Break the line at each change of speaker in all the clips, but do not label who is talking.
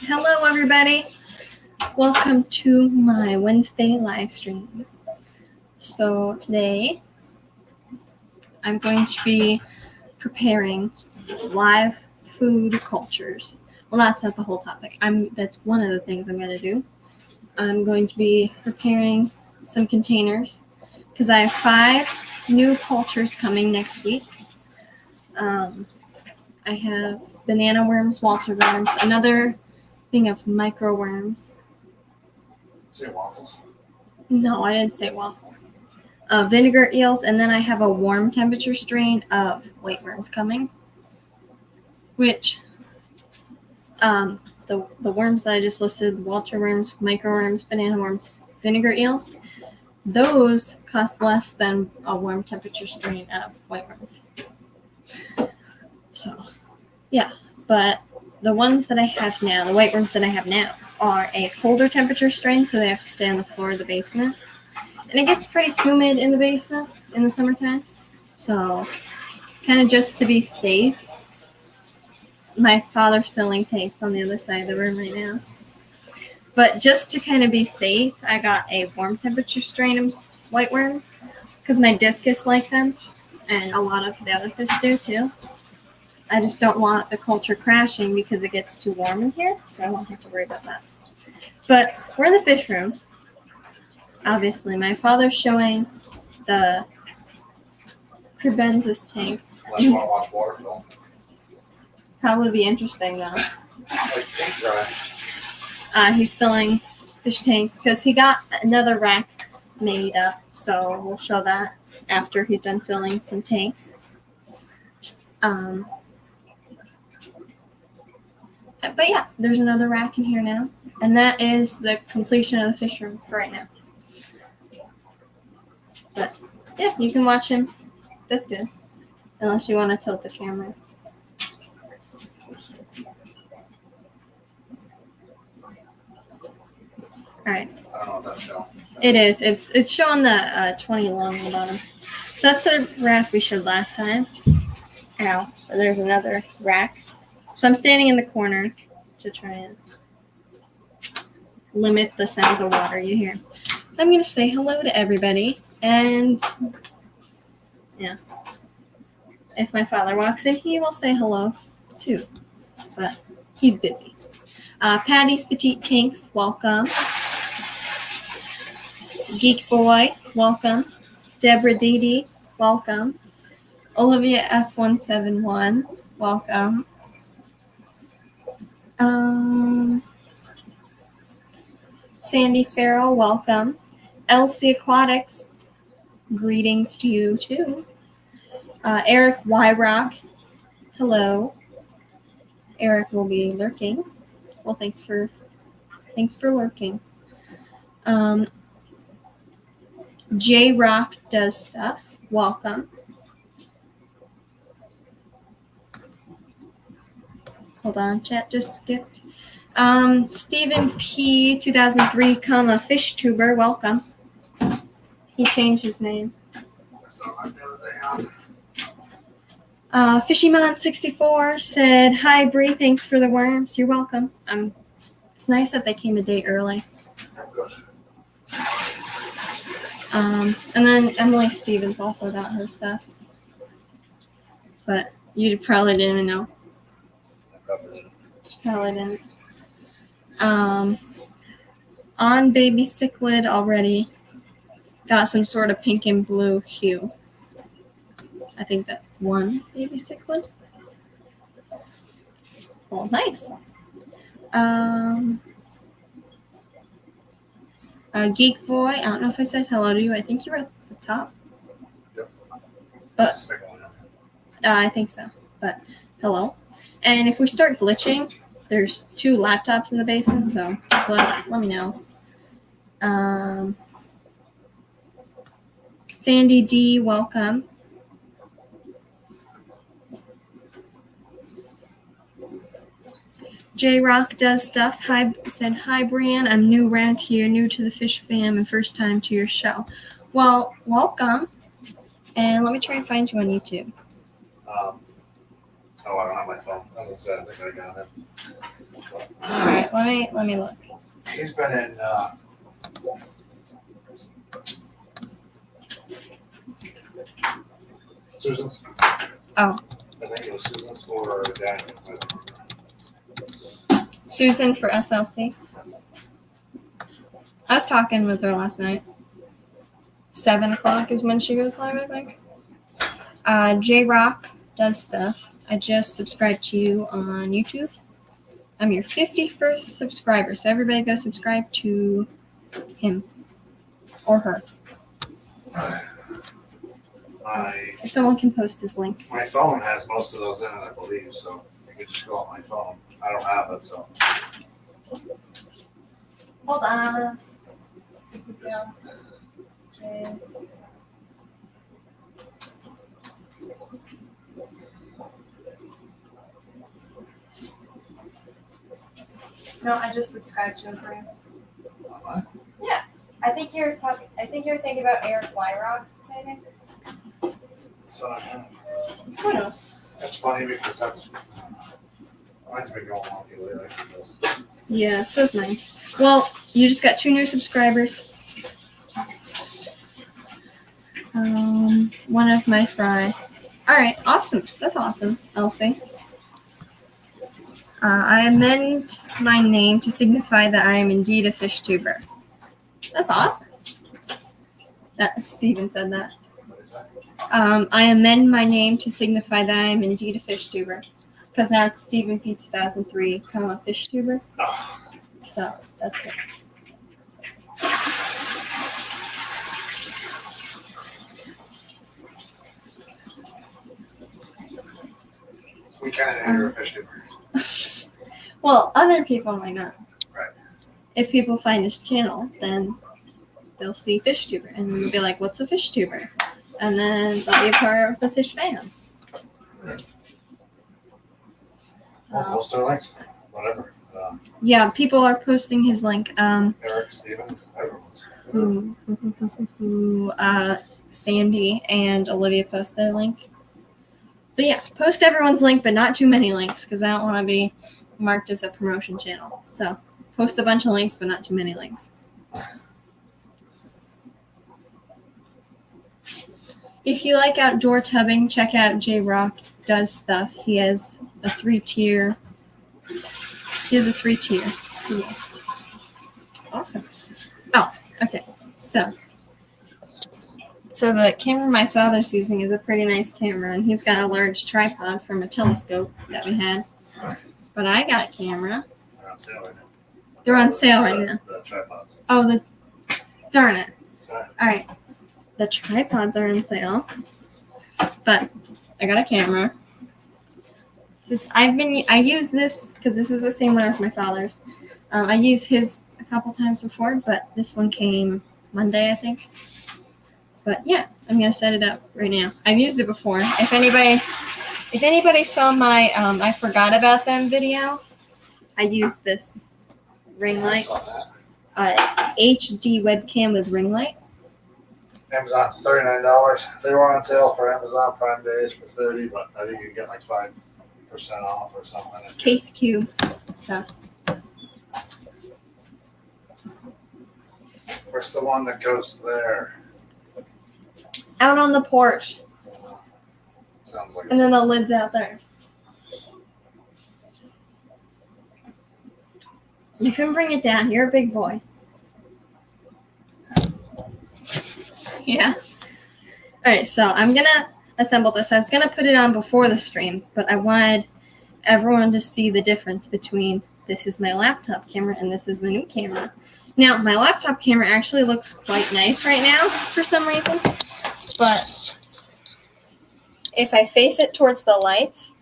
Hello, everybody. Welcome to my Wednesday live stream. So today, I'm going to be preparing live food cultures. Well, that's not the whole topic. That's one of the things I'm going to do. I'm going to be preparing some containers because I have 5 new cultures coming next week. I have banana worms, Walter worms, another thing of micro worms.
Say waffles?
No, I didn't say waffles. Vinegar eels, and then I have a warm temperature strain of white worms coming. Which, the worms that I just listed, Walter worms, micro worms, banana worms, vinegar eels, those cost less than a warm temperature strain of white worms. So, yeah, but the ones that I have now, the white worms that I have now, are a colder temperature strain, so they have to stay on the floor of the basement. And it gets pretty humid in the basement in the summertime. So, kind of just to be safe, my father's filling tanks on the other side of the room right now. But just to kind of be safe, I got a warm temperature strain of white worms because my discus like them, and a lot of the other fish do too. I just don't want the culture crashing because it gets too warm in here, so I won't have to worry about that. But we're in the fish room. Obviously, my father's showing the Crebensis tank.
Unless you want to watch water film.
Probably be interesting though.
Like paint dry.
He's filling fish tanks because he got another rack made up, so we'll show that after he's done filling some tanks. But yeah, there's another rack in here now, and that is the completion of the fish room for right now. But yeah, you can watch him. That's good, unless you want to tilt the camera. All right.
I don't know what that's showing.
It is. It's showing the 20 long on the bottom. So that's the rack we showed last time. Ow. There's another rack. So I'm standing in the corner to try and limit the sounds of water you hear. So I'm going to say hello to everybody. And yeah, if my father walks in, he will say hello too. But he's busy. Patty's Petite Tanks, welcome. Geek Boy, welcome. Deborah Dede, welcome. Olivia F171, welcome. Sandy Farrell, welcome. Elsie Aquatics, greetings to you too. Eric Wyrock, hello. Eric will be lurking. Well, thanks for lurking. J Rock does stuff. Welcome. Hold on, chat just skipped. Stephen P 2003, fish tuber. Welcome. He changed his name. Fishymon64 said, "Hi Bree, thanks for the worms. You're welcome." It's nice that they came a day early. And then Emily Stevens also got her stuff. But you probably didn't even know. Probably didn't. On Baby Cichlid already got some sort of pink and blue hue. I think that one Baby Cichlid. Well, nice. Geek Boy, I don't know if I said hello to you. I think you were at the top.
Yep.
But I think so. But hello. And if we start glitching, there's 2 laptops in the basement, so just let me know. Sandy D, welcome. J Rock does stuff. Hi, Brian. I'm new around here, new to the fish fam, and first time to your show. Well, welcome. And let me try and find you on YouTube.
I don't have my phone. I think I got it.
All right. right, let me look.
He's been in, Susan's.
Oh.
I think it was Susan's or Daniel's.
Susan for SLC. I was talking with her last night. 7 o'clock is when she goes live, I think. J-Rock does stuff. I just subscribed to you on YouTube. I'm your 51st subscriber, so everybody go subscribe to him or her. If someone can post his link.
My phone has most of those in it, I believe, so you can just go on my phone. I don't have it, so.
Hold on. No, I just subscribed to him for you.
What?
Yeah, I think you're thinking about Eric Wyrock, maybe.
So I have.
Who knows?
That's funny because mine's been going on lately.
Yeah, so's mine. Well, you just got 2 new subscribers. One of my fry. All right, awesome. That's awesome, Elsie. I amend my name to signify that I am indeed a fish tuber. That's awesome. That Steven said that.
What is that?
I amend my name to signify that I am indeed a fish tuber. Because now it's Stephen P 2003, fish tuber.
Oh.
So that's it.
We kind of know you're a fish tuber.
Well, other people might not.
Right.
If people find this channel, then they'll see fish tuber and they'll be like, "What's a fish tuber?" And then they'll be a part of the fish fam.
Well, post their links. Whatever.
Yeah, people are posting his link.
Eric, Stevens, everyone's.
Sandy and Olivia post their link. But yeah, post everyone's link, but not too many links because I don't want to be marked as a promotion channel. So post a bunch of links, but not too many links. If you like outdoor tubbing, check out J-Rock Does Stuff. He has a 3-tier. Yeah. Awesome. Oh, okay. So the camera my father's using is a pretty nice camera, and he's got a large tripod from a telescope that we had. But I got a camera.
They're on sale right now.
They're on sale right now.
The tripods.
Oh, darn it.
Sorry.
All right. The tripods are on sale, but I got a camera. I use this because this is the same one as my father's. I used his a couple times before, but this one came Monday, I think. But yeah, I'm gonna set it up right now. I've used it before. If anybody saw my I forgot about them video, I used this ring
I
light,
saw that.
HD webcam with ring light.
Amazon, $39. They were on sale for Amazon Prime Days for $30, but I think you get like 5% off or something.
Case cube. So
Where's the one that goes there?
out on the porch,
Sounds like
and then the lid's out there. You can bring it down. You're a big boy. Yeah. All right, so I'm going to assemble this. I was going to put it on before the stream, but I wanted everyone to see the difference between this is my laptop camera and this is the new camera. Now, my laptop camera actually looks quite nice right now for some reason, but if I face it towards the lights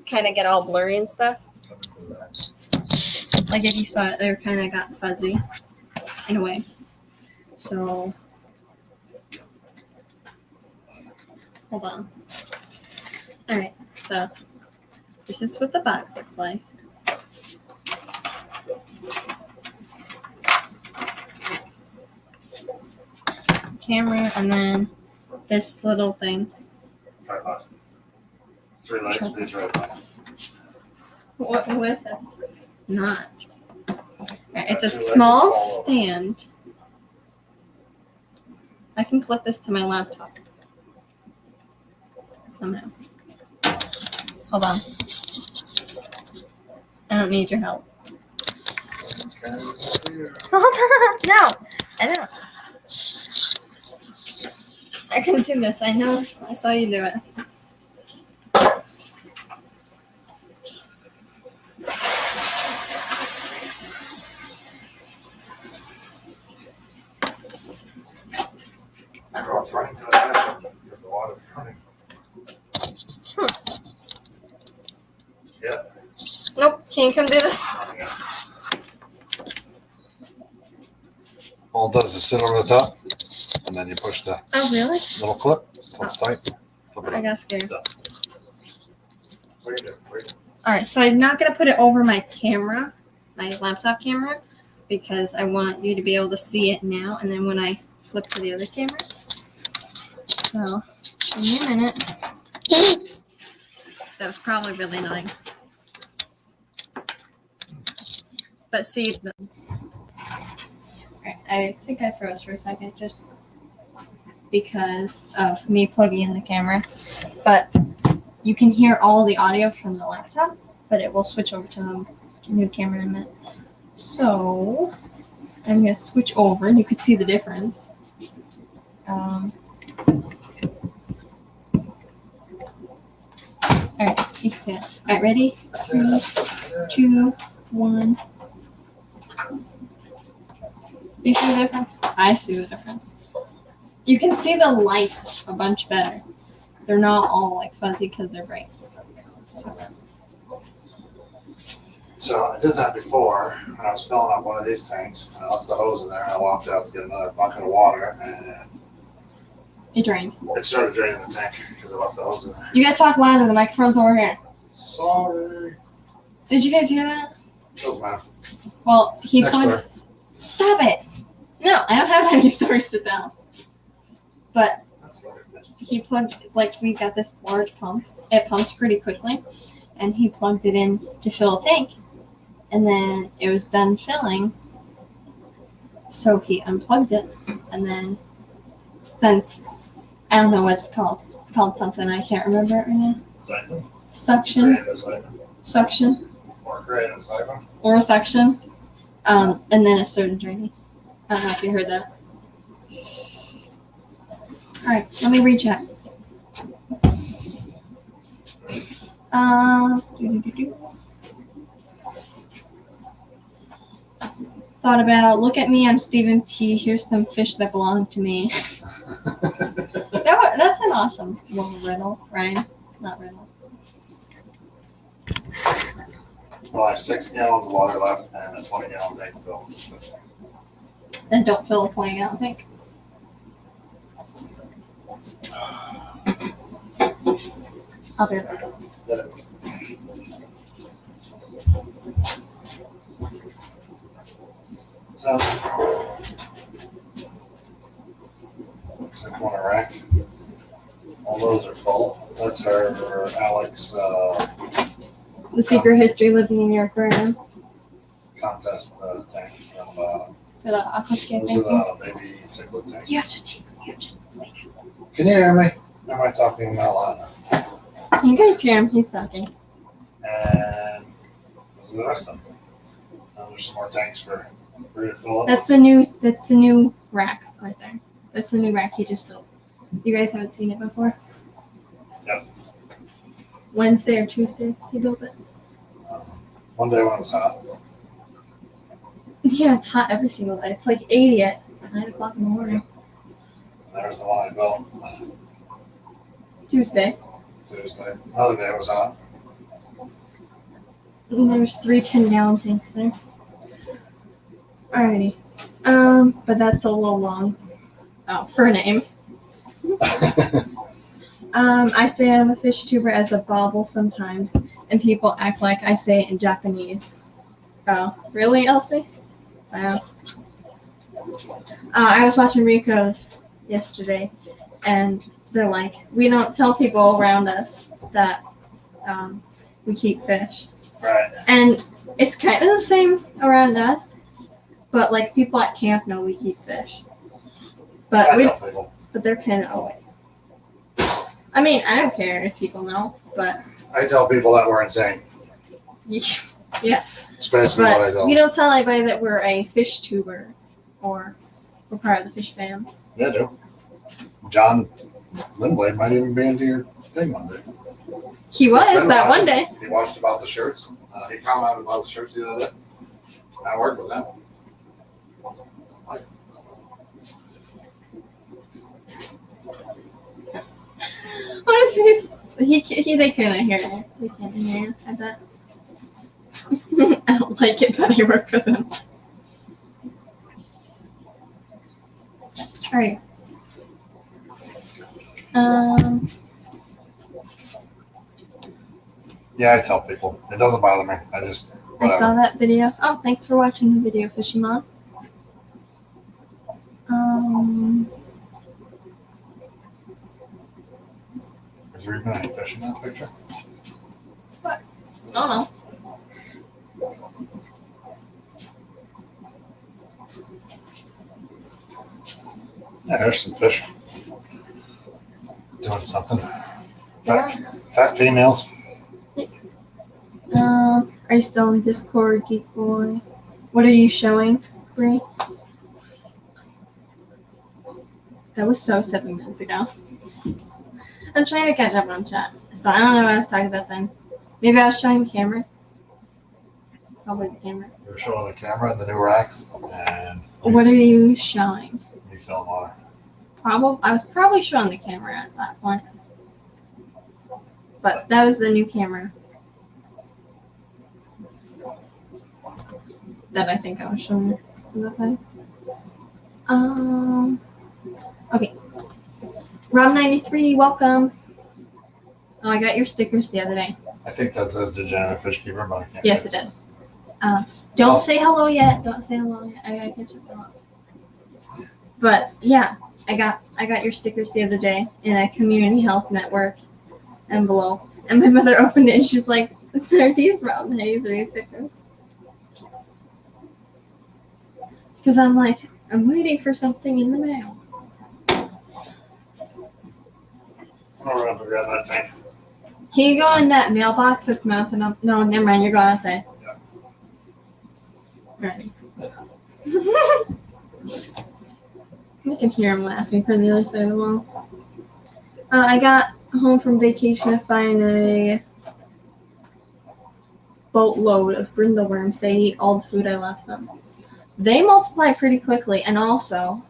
kind of get all blurry and stuff. Like if you saw it, they kind of got fuzzy in a way. So, hold on. All right, so this is what the box looks like. Camera, and then this little thing.
tripod. 3 lights, please, tripod.
What with it? Not. it's a
Two legs
small
fall over.
stand. I can clip this to my laptop somehow. Hold on. I don't need your help. Hold on. No, I don't. I can do this. I know. I saw you do it.
Everyone's running to the bathroom because the water's running. Yeah.
Nope. Can you come do this?
All it does is sit over the top, and then you push the
Oh, really?
little clip until it's tight. Flip it
I
up.
got scared.
What are you doing?
All right, so I'm not going to put it over my camera, my laptop camera, because I want you to be able to see it now, and then when I flip to the other camera. So, give me a minute. That was probably really annoying. But see, I think I froze for a second just because of me plugging in the camera. But you can hear all the audio from the laptop, but it will switch over to the new camera in a minute. So I'm going to switch over, and you can see the difference. All right, you can see it. All right, ready? 3, 2, 1. You see the difference? I see the difference. You can see the lights a bunch better. They're not all like fuzzy because they're bright.
So I did that before when I was filling up one of these tanks. And I left the hose in there, and I walked out to get another bucket of water, and
It drained.
it started draining the tank because I left the hose in there.
You gotta talk louder. The microphone's over here.
Sorry.
Did you guys hear that?
Doesn't matter.
Well, he
Next
plugged.
door.
Stop it! No, I don't have any stories to tell. But
That's what it is.
he plugged, like, we got this large pump. It pumps pretty quickly, and he plugged it in to fill a tank. And then it was done filling, so he unplugged it. And then, since I don't know what it's called something, I can't remember it right now.
Siphon.
Suction,
Create a siphon.
suction,
Or create a siphon.
or a suction. And then it started draining. I don't know if you heard that. All right, let me recheck. Thought about, look at me, I'm Stephen P. Here's some fish that belong to me. That's an awesome little riddle, Ryan. Not riddle.
Well, I have 6 gallons of water left and a 20-gallon tank to fill.
Then don't fill a 20-gallon tank. I'll be right back.
So, looks like one rack. All those are full. That's our Alex
The Secret History Living in Your Aquarium
contest tank from
for the aquascape.
those are the baby cichlid tank.
You have to speak.
Can you hear me? Am I talking out loud?
You guys hear him? He's talking.
And those are the rest of them. There's some more tanks for you to fill up.
That's the new rack right there. That's the new rack he just built. You guys haven't seen it before?
Yep.
Wednesday or Tuesday he built it.
One day when it was hot.
Yeah, it's hot every single day. It's like 80 at 9 o'clock in the morning.
And there's the one I built
Tuesday.
Tuesday. Another day it was hot.
And there's 3 10-gallon tanks there. Alrighty. But that's a little long. Oh, for a name. I say I'm a fish tuber as a bauble sometimes, and people act like I say it in Japanese. Oh, really, Elsie? Wow. I was watching Rico's yesterday, and they're like, we don't tell people around us that we keep fish.
Right.
And it's kind of the same around us, But like people at camp know we keep fish.
I tell people.
But they're kind of always. I mean, I don't care if people know, but
I tell people that we're insane.
Yeah.
Especially what I tell
we
them.
don't tell anybody that we're a fish tuber or we're part of the fish fam.
Yeah, do. John Lindblade might even be into your thing one day.
He was that one day.
He watched about the shirts. He commented about the shirts the other day. I worked with him.
They couldn't hear it. They can't hear you, I bet. I don't like it, but I work with him. Alright.
Yeah, I tell people. It doesn't bother me. I just. Whatever.
I saw that video. Oh, thanks for watching the video, Fishing Mom.
Is there even any fish in that picture?
What? I don't know.
Yeah, there's some fish. Doing something.
Yeah.
Fat females.
Are you still in Discord, Geek Boy? What are you showing, Bree? That was so 7 minutes ago. I'm trying to catch up on chat, so I don't know what I was talking about then. Maybe I was showing the camera. Probably the camera.
You're showing the camera and the new racks. And
what are you showing?
You fill water.
I was probably showing the camera at that point. But that was the new camera. That I think I was showing the thing. Okay. Rob93, welcome. Oh, I got your stickers the other day.
I think that says Degenerate Fish Keeper, but I can't.
Yes, it does. Don't say hello yet. Don't say hello yet. I gotta catch up. But yeah, I got your stickers the other day in a community health network envelope, and my mother opened it and she's like, "Are these brown hazy stickers?" Because I'm like, I'm waiting for something in the mail.
I'll run up and grab that tank.
Can you go in that mailbox that's mounted up? No, never mind. You're going outside.
Yeah.
Ready. I can hear him laughing from the other side of the wall. I got home from vacation to find a boatload of brindle worms. They eat all the food I left them. They multiply pretty quickly, and also,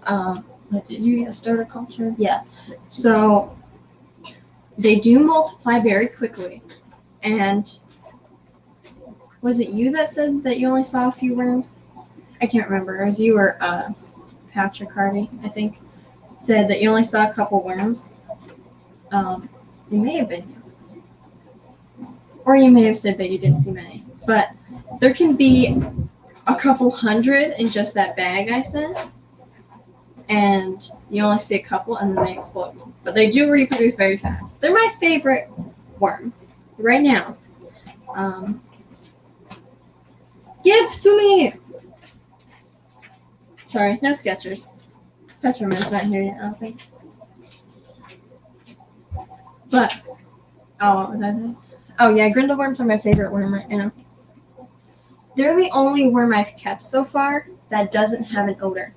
did you get starter culture? Yeah. So they do multiply very quickly. And was it you that said that you only saw a few worms? I can't remember. It was you or Patrick Hardy, I think, said that you only saw a couple worms. It may have been you. Or you may have said that you didn't see many. But there can be a couple hundred in just that bag I sent. And you only see a couple and then they explode. But they do reproduce very fast. They're my favorite worm right now. Give to me! Sorry, no Skechers. Petroman's not here yet, I don't think. But, what was I saying? Oh yeah, grindleworms are my favorite worm right now. They're the only worm I've kept so far that doesn't have an odor.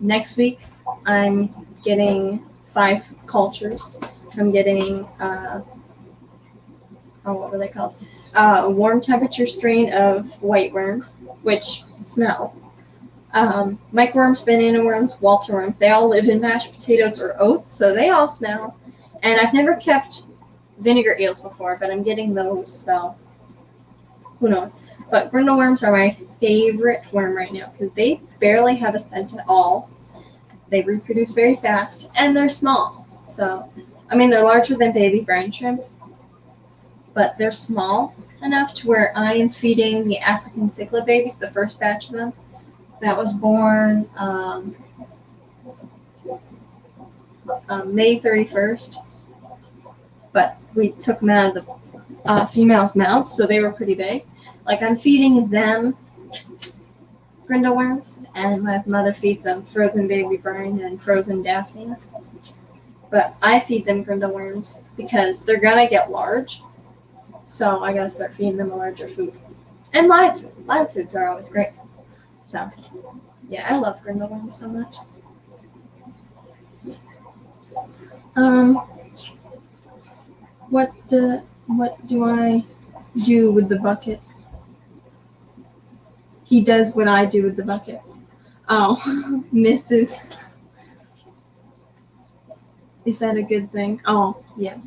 Next week, I'm getting 5 cultures. I'm getting, what were they called? A warm temperature strain of white worms, which smell. Microworms, banana worms, Walter worms, they all live in mashed potatoes or oats, so they all smell. And I've never kept vinegar eels before, but I'm getting those, so who knows. But brindle worms are my favorite worm right now because they barely have a scent at all. They reproduce very fast, and they're small. So, I mean, they're larger than baby brine shrimp, but they're small enough to where I am feeding the African cichlid babies, the first batch of them. That was born May 31st, but we took them out of the female's mouth, so they were pretty big. Like, I'm feeding them Grindle worms, and my mother feeds them frozen baby brine and frozen Daphne. But I feed them Grindle worms because they're gonna get large, so I gotta start feeding them a larger food. And live foods are always great. So yeah, I love Grindle worms so much. What do I do with the bucket? He does what I do with the bucket. Oh, Mrs. Is that a good thing? Oh, yeah.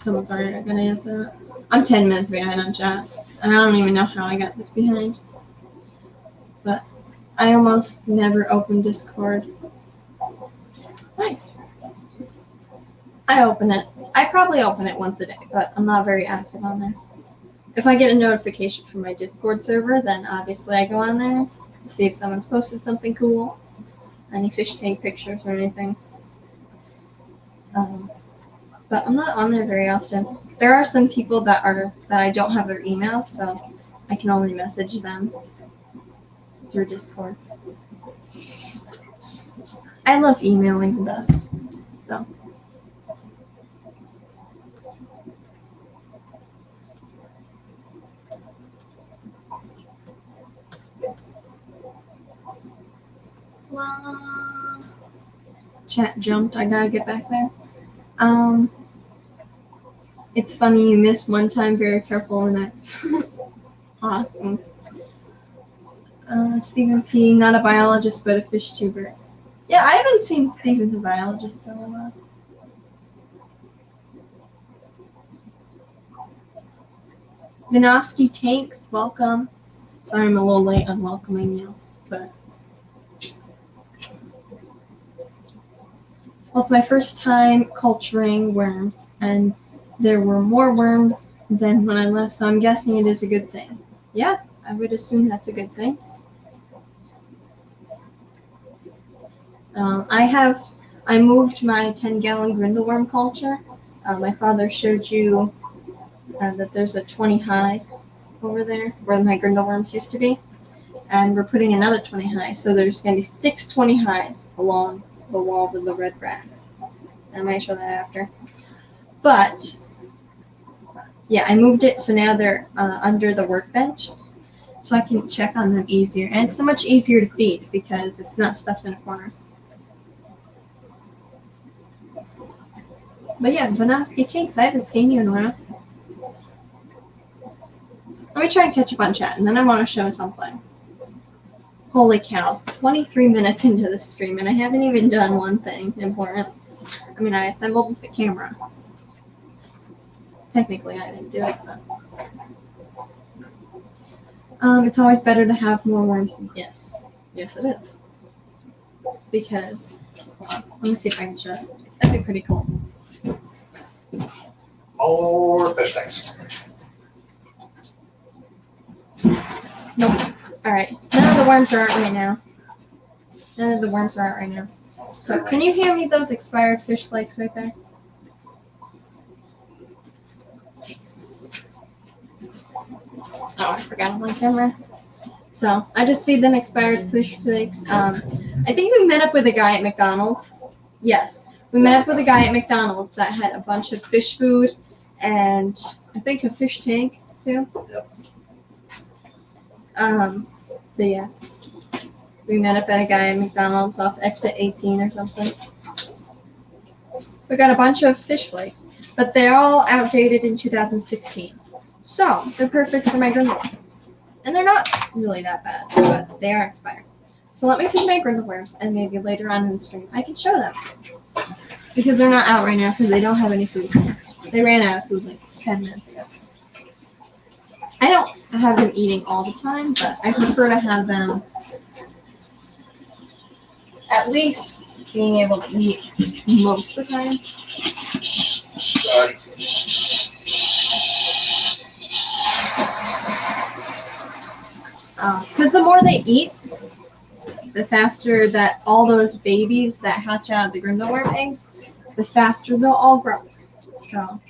Someone's already gonna answer that. I'm 10 minutes behind on chat, and I don't even know how I got this behind. But I almost never open Discord. Nice. I open it. I probably open it once a day, but I'm not very active on there. If I get a notification from my Discord server, then obviously I go on there to see if someone's posted something cool, any fish tank pictures or anything. But I'm not on there very often. There are some people that I don't have their email, so I can only message them through Discord. I love emailing the best, so. Chat jumped. I gotta get back there. It's funny you missed one time. Very careful the next. Awesome. Stephen P. Not a biologist, but a fish tuber. Yeah, I haven't seen Stephen the biologist in a while. Vinoski Tanks, welcome. Sorry, I'm a little late on welcoming you, but. Well, it's my first time culturing worms, and there were more worms than when I left, so I'm guessing it is a good thing. Yeah, I would assume that's a good thing. I moved my 10-gallon Grindle worm culture. My father showed you that there's a 20 high over there where my Grindle worms used to be, and we're putting another 20 high, so there's going to be 6 20 highs along the wall with the red racks. I might show that after. But yeah, I moved it so now they're under the workbench, so I can check on them easier, and it's so much easier to feed because it's not stuffed in a corner. But yeah, Vanoski Tanks, I haven't seen you in a while. Let me try and catch up on chat, and then I want to show something. Holy cow, 23 minutes into the stream, and I haven't even done one thing important. I mean, I assembled the camera. Technically, I didn't do it, but. It's always better to have more worms. Yes. Yes, it is. Because, let me see if I can show it. That'd be pretty cool.
More fish tanks.
Nope. Alright. None of the worms are out right now. None of the worms are out right now. So, can you hand me those expired fish flakes right there? Thanks. Oh, I forgot I'm on camera. So, I just feed them expired fish flakes. I think we met up with a guy at McDonald's. Yes. We met up with a guy at McDonald's that had a bunch of fish food and I think a fish tank too.
Yep.
But yeah. We met up at a guy at McDonald's off exit 18 or something. We got a bunch of fish flakes, but they're all outdated in 2016. So, they're perfect for my Grindle worms. And they're not really that bad, but they are expired. So let me feed my Grindle worms, and maybe later on in the stream I can show them. Because they're not out right now because they don't have any food. They ran out of food like 10 minutes ago. I don't have them eating all the time, but I prefer to have them at least being able to eat most of the time.
Sorry.
Because the more they eat, the faster that all those babies that hatch out of the Grindle worm eggs, the faster they'll all grow. So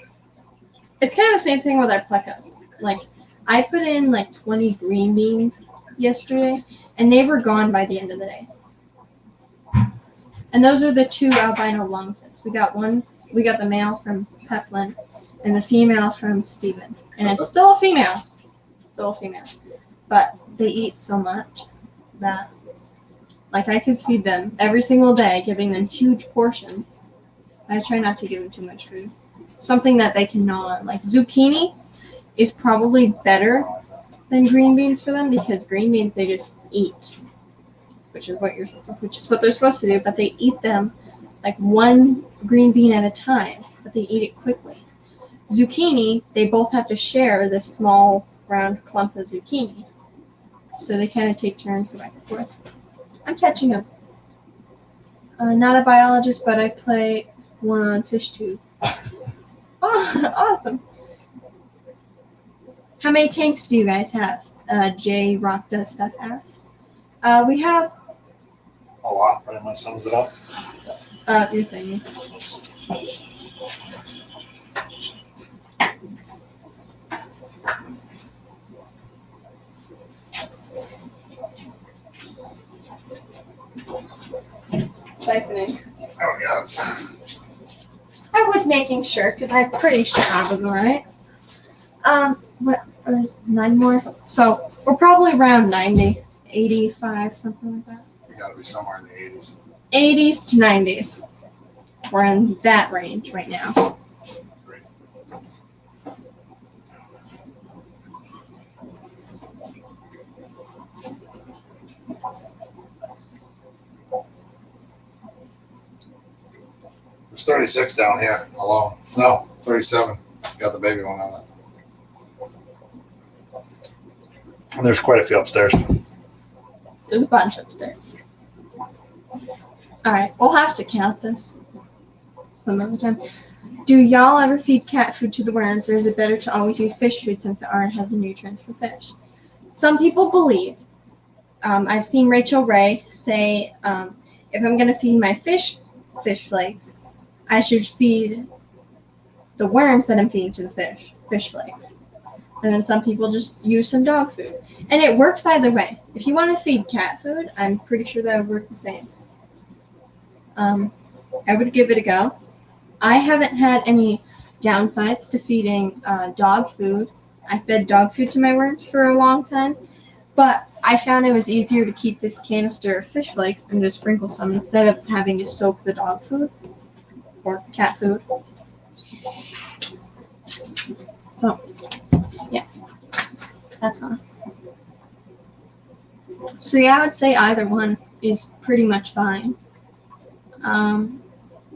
it's kind of the same thing with our plecos. Like I put in like 20 green beans yesterday, and they were gone by the end of the day. And those are the 2 albino longfins. We got the male from Peplin and the female from Steven. And it's still a female. But they eat so much that, like, I could feed them every single day, giving them huge portions. I try not to give them too much food. Something that they can gnaw on. Like, zucchini is probably better than green beans for them, because green beans they just eat, which is what they're supposed to do, but they eat them like one green bean at a time, but they eat it quickly. Zucchini, they both have to share this small round clump of zucchini, so they kind of take turns back and forth. I'm catching up. Not a biologist, but I play one on FishTube. Oh, awesome. How many tanks do you guys have? J Rock Does Stuff asked. We have
A lot, pretty much sums it up.
your thing. Siphoning.
Oh, yeah.
I was making sure, because I'm pretty sure I was right. What was 9 more? So we're probably around 90, 85, something like that.
We gotta be somewhere in the 80s.
80s to 90s. We're in that range right now.
Great. There's 36 down here alone. No, 37. Got the baby one on it. And there's quite a few upstairs.
There's a bunch upstairs. Alright, we'll have to count this some other time. Do y'all ever feed cat food to the worms, or is it better to always use fish food since it already has the nutrients for fish? Some people believe, I've seen Rachel Ray say, if I'm going to feed my fish flakes, I should feed the worms that I'm feeding to the fish flakes. And then some people just use some dog food. And it works either way. If you want to feed cat food, I'm pretty sure that would work the same. I would give it a go. I haven't had any downsides to feeding dog food. I fed dog food to my worms for a long time. But I found it was easier to keep this canister of fish flakes and just sprinkle some instead of having to soak the dog food or cat food. So, yeah, that's all. So yeah, I would say either one is pretty much fine.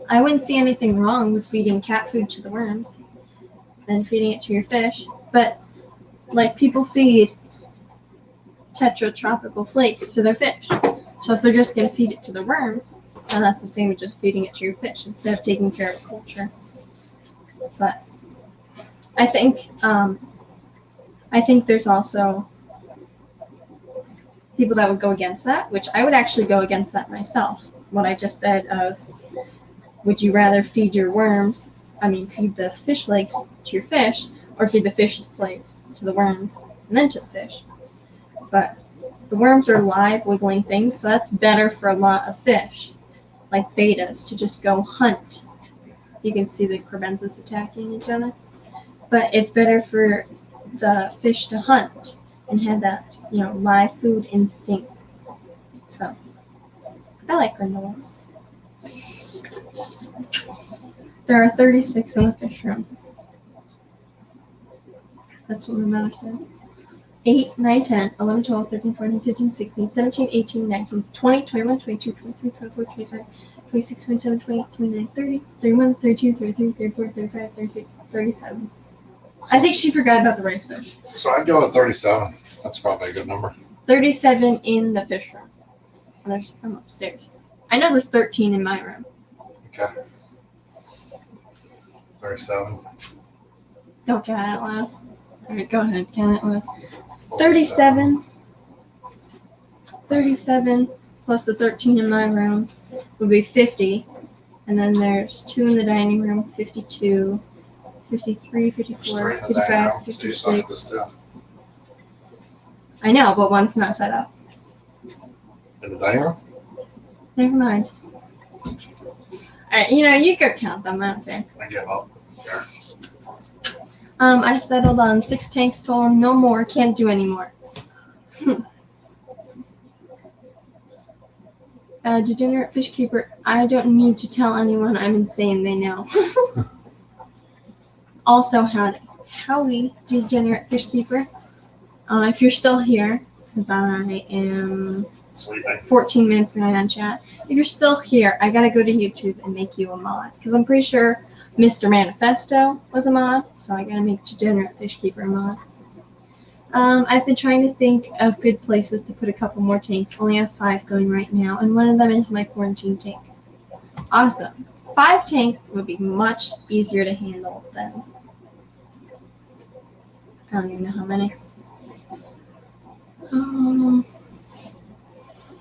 I wouldn't see anything wrong with feeding cat food to the worms than feeding it to your fish. But, like, people feed tetratropical flakes to their fish. So if they're just going to feed it to the worms, then that's the same as just feeding it to your fish instead of taking care of culture. But I think there's also people that would go against that, which I would actually go against that myself. What I just said of, would you rather feed the fish flakes to your fish, or feed the fish flakes to the worms and then to the fish? But the worms are live, wiggling things, so that's better for a lot of fish, like betas, to just go hunt. You can see the crebensis attacking each other. But it's better for the fish to hunt and have that, live food instinct. So, I like granola. There are 36 in the fish room. That's what my mother said. 8, 9, 10, 11, 12, 13, 14, 15, 16, 17, 18, 19, 20, 21, 22, 23, 24, 25, 26, 27, 28, 29, 30, 31, 32, 33, 34, 35, 36, 37. I think she forgot about the rice fish.
So I'd go with 37. That's probably a good number.
37 in the fish room. And there's some upstairs. I know there's 13 in my room.
Okay. 37.
Don't count out loud. All right, go ahead. Count it loud. 37 plus the 13 in my room would be 50. And then there's 2 in the dining room, 52, 53, 54, 55, 56. I know, but one's not set up.
In the dining room?
Never mind. Alright, you go count them, I don't care.
I give up.
I settled on 6 tanks total, no more, can't do any more. Degenerate fish keeper, I don't need to tell anyone I'm insane, they know. Also, howdy, degenerate fish keeper. If you're still here, because I am
Sleeping.
14 minutes behind on chat. If you're still here, I gotta go to YouTube and make you a mod, because I'm pretty sure Mr. Manifesto was a mod, so I gotta make Degenerate Fish Keeper a mod. I've been trying to think of good places to put a couple more tanks. Only have 5 going right now, and one of them is my quarantine tank. Awesome. 5 tanks would be much easier to handle than I don't even know how many.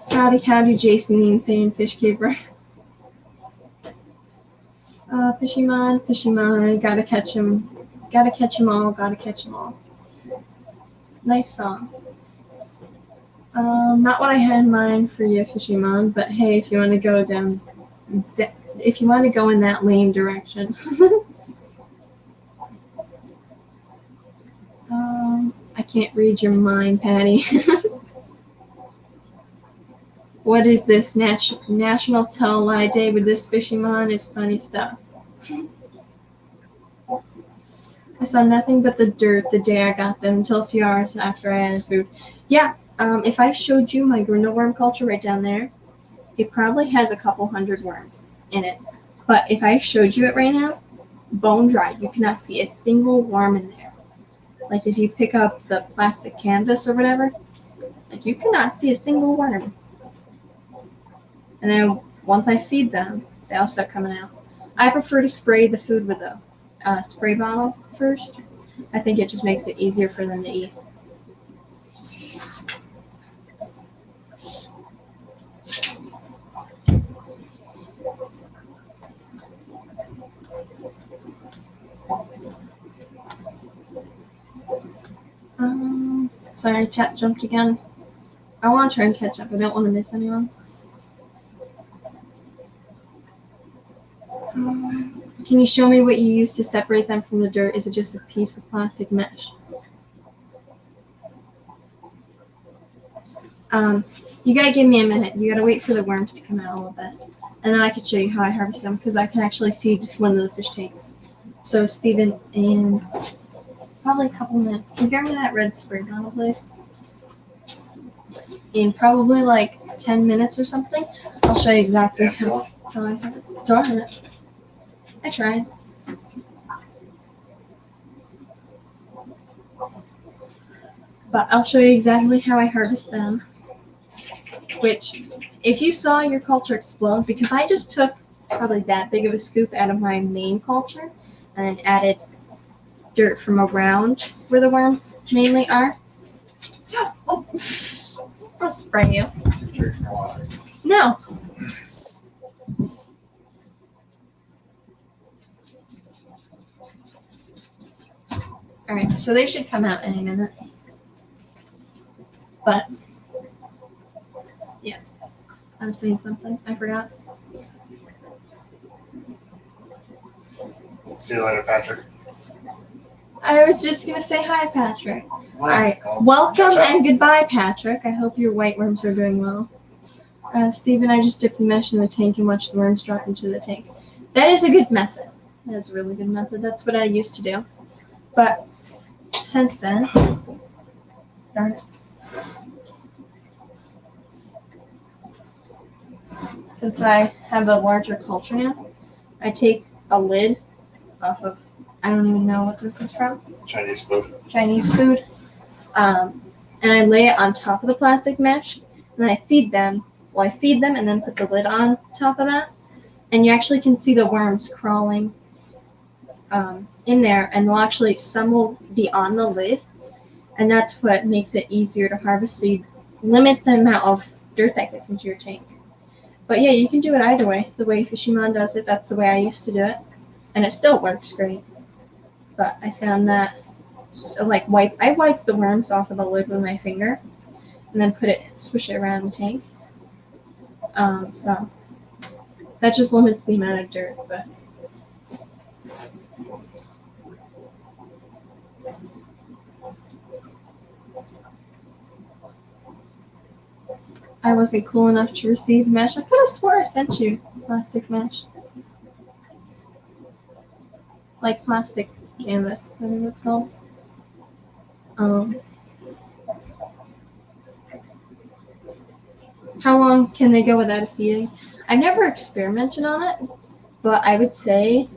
Howdy, Jason the Insane Fish Keeper. Fishymon, gotta catch him all. Nice song. Not what I had in mind for you, Fishymon, but hey, if you want to go in that lame direction. I can't read your mind, Patty. What is this, National Tell Lie Day with this Fishymon? Is funny stuff. I saw nothing but the dirt the day I got them until a few hours after I added food. Yeah, if I showed you my Grindel worm culture right down there, it probably has a couple hundred worms in it. But if I showed you it right now, bone dry, you cannot see a single worm in there. Like if you pick up the plastic canvas or whatever, like you cannot see a single worm. And then once I feed them, they all start coming out. I prefer to spray the food with a spray bottle first. I think it just makes it easier for them to eat. Sorry, chat jumped again. I want to try and catch up. I don't want to miss anyone. Can you show me what you use to separate them from the dirt? Is it just a piece of plastic mesh? You gotta give me a minute. You gotta wait for the worms to come out a little bit. And then I can show you how I harvest them, because I can actually feed one of the fish tanks. So, Steven, in probably a couple minutes, can you grab me that red spray bottle, please? In probably like 10 minutes or something, I'll show you exactly how I have it. Go ahead. I tried. But I'll show you exactly how I harvest them. Which, if you saw your culture explode, because I just took probably that big of a scoop out of my main culture and then added dirt from around where the worms mainly are. Oh, I'll spray you. No. Alright, so they should come out any minute. But, yeah. I was saying something. I forgot.
See you later, Patrick.
I was just going to say hi, Patrick.
Well,
Alright, welcome and goodbye, Patrick. I hope your white worms are doing well. Steven, I just dipped the mesh in the tank and watched the worms drop into the tank. That is a good method. That is a really good method. That's what I used to do. But since then, darn it. Since I have a larger culture now, I take a lid off of, I don't even know what this is from.
Chinese food.
And I lay it on top of the plastic mesh, and then I feed them. Well, I feed them and then put the lid on top of that, and you actually can see the worms crawling in there, and some will be on the lid, and that's what makes it easier to harvest, so you limit the amount of dirt that gets into your tank. But yeah, you can do it either way. The way Fishymon does it, that's the way I used to do it, and it still works great. But I found that, I wipe the worms off of the lid with my finger, and then swish it around the tank. So that just limits the amount of dirt, but I wasn't cool enough to receive mesh. I could have swore I sent you plastic mesh. Like plastic canvas, I think it's called. How long can they go without a feeding? I've never experimented on it, but I would say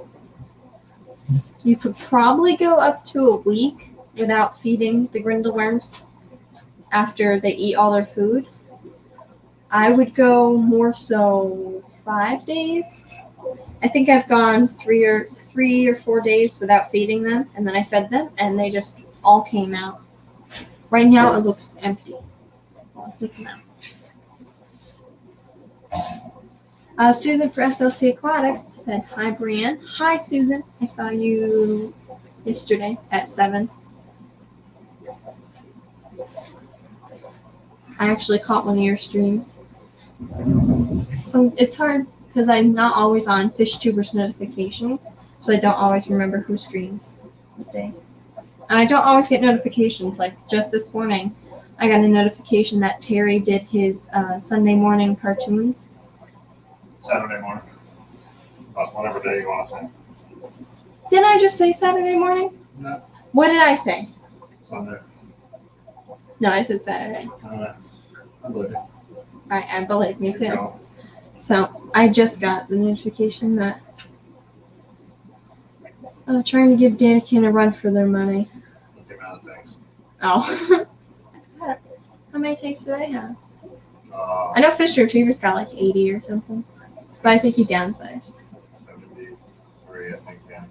you could probably go up to a week without feeding the grindle worms after they eat all their food. I would go more so 5 days. I think I've gone 3 or 4 days without feeding them, and then I fed them, and they just all came out. Right now it looks empty. Well, let's look now. Susan for SLC Aquatics said, "Hi, Brianne." Hi, Susan. I saw you yesterday at 7. I actually caught one of your streams. So it's hard because I'm not always on FishTubers notifications, so I don't always remember who streams what day. And I don't always get notifications. Like just this morning, I got a notification that Terry did his Sunday morning cartoons.
Saturday morning. Whatever day you want to say.
Didn't I just say Saturday morning?
No.
What did I say?
Sunday.
No, I said Saturday.
I believe you.
Alright, I believe me too. So I just got the notification that trying to give Danikin a run for their money.
With the amount of things.
Oh. How many tanks do they have? I know Fish Retriever's got like 80 or something. But I think he downsized.
73, I think, yeah.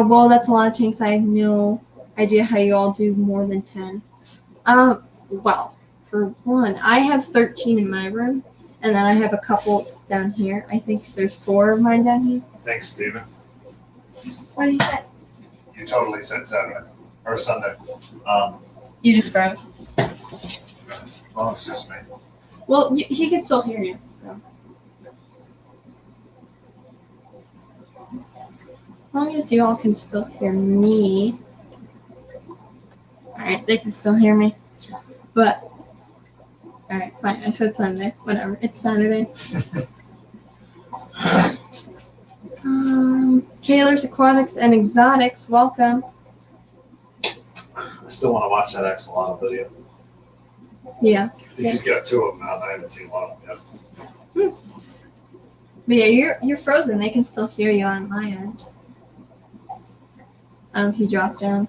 Well, that's a lot of tanks. I have no idea how you all do more than 10. Well, for one, I have 13 in my room, and then I have a couple down here. I think there's 4 of mine down here.
Thanks, Steven.
What did you say?
You totally said Saturday. Or Sunday.
You just froze.
Well, it's just me.
Well, he can still hear you. So. As long as you all can still hear me. Alright, they can still hear me. But, alright, fine. I said Sunday. Whatever. It's Saturday. Kaler's Aquatics and Exotics, welcome.
I still want to watch that Axolotl video.
Yeah.
I think he's got 2 of them out. I haven't seen one of them yet.
But yeah, you're frozen. They can still hear you on my end. He dropped down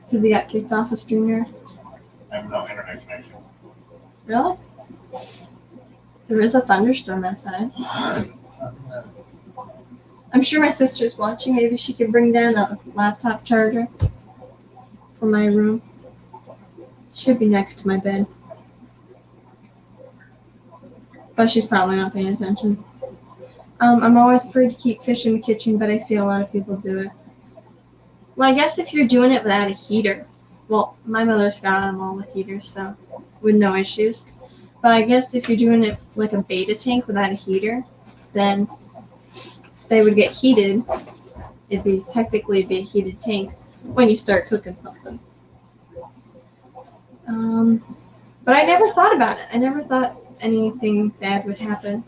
because he got kicked off a streamer.
I have no internet connection.
Really? There is a thunderstorm outside. I'm sure my sister's watching. Maybe she could bring down a laptop charger from my room. Should be next to my bed. But she's probably not paying attention. I'm always afraid to keep fish in the kitchen, but I see a lot of people do it. Well, I guess if you're doing it without a heater. Well, my mother's got them all with heaters, so with no issues. But I guess if you're doing it like a beta tank without a heater, then they would get heated. It'd be a heated tank when you start cooking something. But I never thought about it. I never thought anything bad would happen.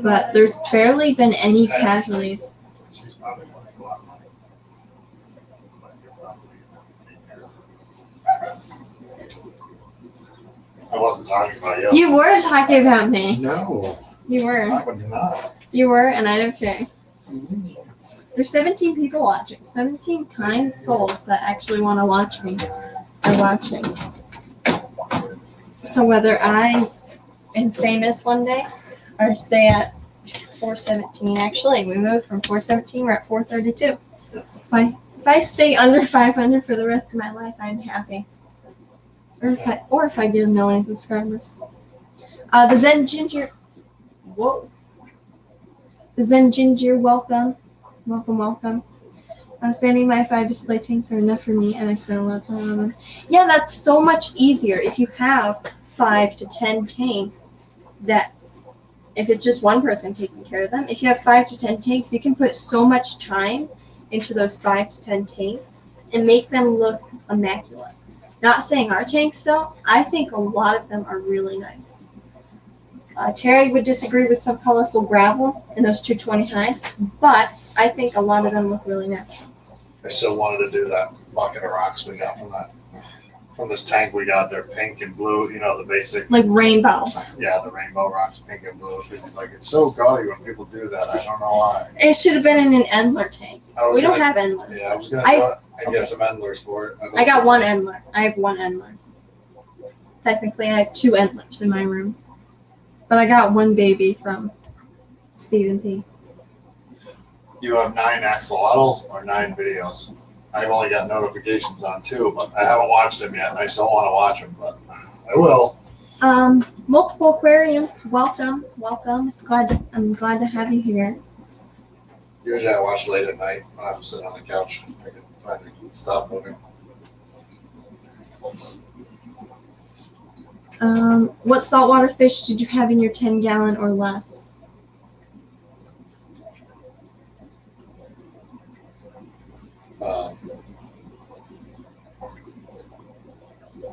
But there's barely been any casualties.
She's probably going to go out of money. I wasn't talking about you.
You were talking about me.
No.
You were.
I would not.
You were, and I don't care. There's 17 people watching. 17 kind souls that actually want to watch me are watching. So whether I am famous one day or stay at 417, actually, we moved from 417, we're at 432. If I stay under 500 for the rest of my life, I'm happy. Or if I get 1 million subscribers. The Zen Ginger, whoa. The Zen Ginger, welcome. Welcome, welcome. Standing by 5 display tanks are enough for me, and I spend a lot of time on them. Yeah, that's so much easier if you have 5 to 10 tanks. That if it's just one person taking care of them, if you have 5 to 10 tanks, you can put so much time into those 5 to 10 tanks and make them look immaculate. Not saying our tanks don't. I think a lot of them are really nice. Terry would disagree with some colorful gravel in those 220 highs, but I think a lot of them look really nice.
I still wanted to do that bucket of rocks we got from this tank we got. They're pink and blue, the basic.
Like rainbow.
Yeah, the rainbow rocks, pink and blue. Because he's like, it's so gaudy when people do that. I don't know why.
It should have been in an Endler tank. We don't have Endlers.
Yeah, I was going to do it and get some Endlers for it.
I got one Endler. I have one Endler. Technically, I have 2 Endlers in my room. But I got one baby from Stephen P.
You have 9 axolotls or 9 videos? I've only got notifications on 2, but I haven't watched them yet, and I still want to watch them, but I will.
Multiple aquariums. Welcome. I'm glad to have you here.
Usually I watch late at night when I'm sitting on the couch. I can finally stop moving.
What saltwater fish did you have in your 10-gallon or less?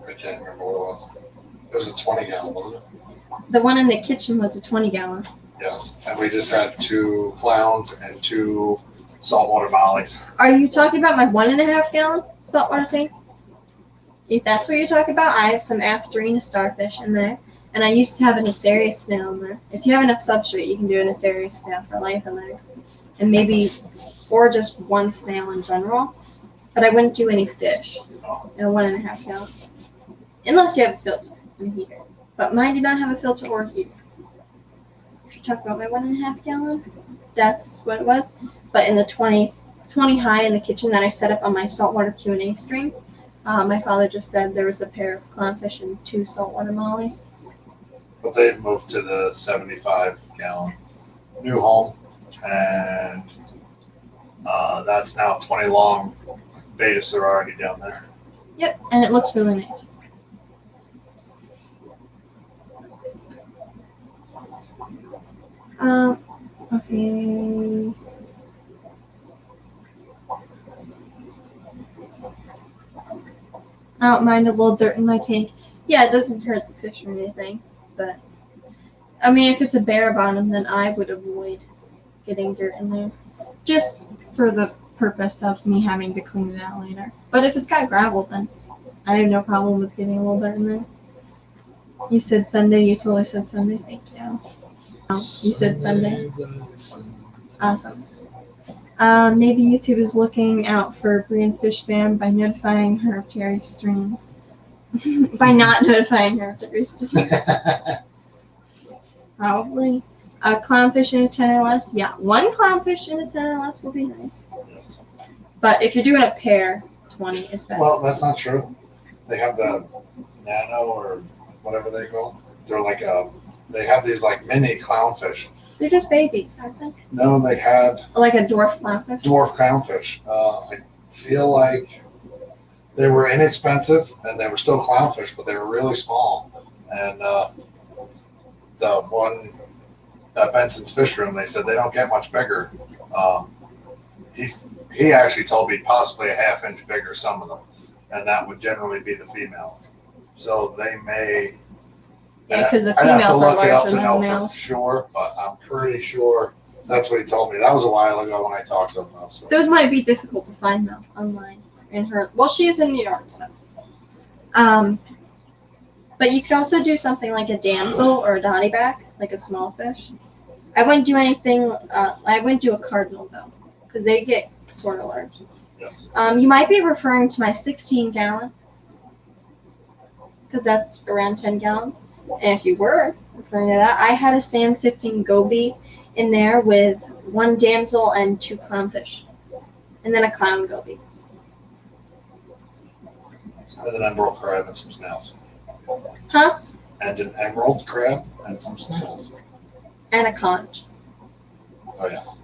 I can't remember what it was. It was a 20-gallon, wasn't it?
The one in the kitchen was a 20-gallon.
Yes, and we just had 2 clowns and 2 saltwater mollies.
Are you talking about my 1.5-gallon saltwater tank? If that's what you're talking about, I have some Asterina starfish in there, and I used to have an Asarius snail in there. If you have enough substrate, you can do an Asarius snail for life in there, and maybe, or just one snail in general. But I wouldn't do any fish in a 1.5-gallon, unless you have a filter and a heater. But mine did not have a filter or a heater. If you talk about my 1.5-gallon, that's what it was. But in the 20 high in the kitchen that I set up on my saltwater Q&A stream, my father just said there was a pair of clownfish and 2 saltwater mollies.
But they've moved to the 75-gallon new home, and that's now 20 long. Betas are already down there.
Yep, and it looks really nice. Okay. I don't mind a little dirt in my tank. Yeah, it doesn't hurt the fish or anything, but I mean, if it's a bare bottom, then I would avoid getting dirt in there, just for the purpose of me having to clean it out later. But if it's got gravel, then I have no problem with getting a little dirt in there. You said Sunday. You totally said Sunday. Thank you. You said Sunday. Awesome. Maybe YouTube is looking out for Brienne's Fish Fam by notifying her of Terry's streams. By not notifying her of Terry's streams. Probably. A clownfish in a 10 or less? Yeah, 1 clownfish in a 10 or less will be nice.
Yes.
But if you're doing a pair, 20 is better.
Well, that's not true. They have the nano or whatever they call. They're like they have these like mini clownfish.
They're just babies, aren't they?
No, they had
Like a dwarf clownfish?
Dwarf clownfish. I feel like they were inexpensive and they were still clownfish, but they were really small. And the one at Benson's Fish Room, they said they don't get much bigger. He actually told me possibly a 1/2 inch bigger, some of them, and that would generally be the females. So they may.
Yeah, because the females are larger than the males.
For sure, but I'm pretty sure that's what he told me. That was a while ago when I talked to him. Though, so.
Those might be difficult to find though online. She is in New York, so. But you could also do something like a damsel or a dottyback, like a small fish. I wouldn't do anything. I wouldn't do a cardinal though, because they get sort of large.
Yes.
You might be referring to my 16-gallon, because that's around 10 gallons. And if you were referring to that, I had a sand sifting goby in there with 1 damsel and 2 clownfish, and then a clown goby.
And an emerald crab and some snails.
Huh?
And an emerald crab and some snails.
And a conch.
Oh yes.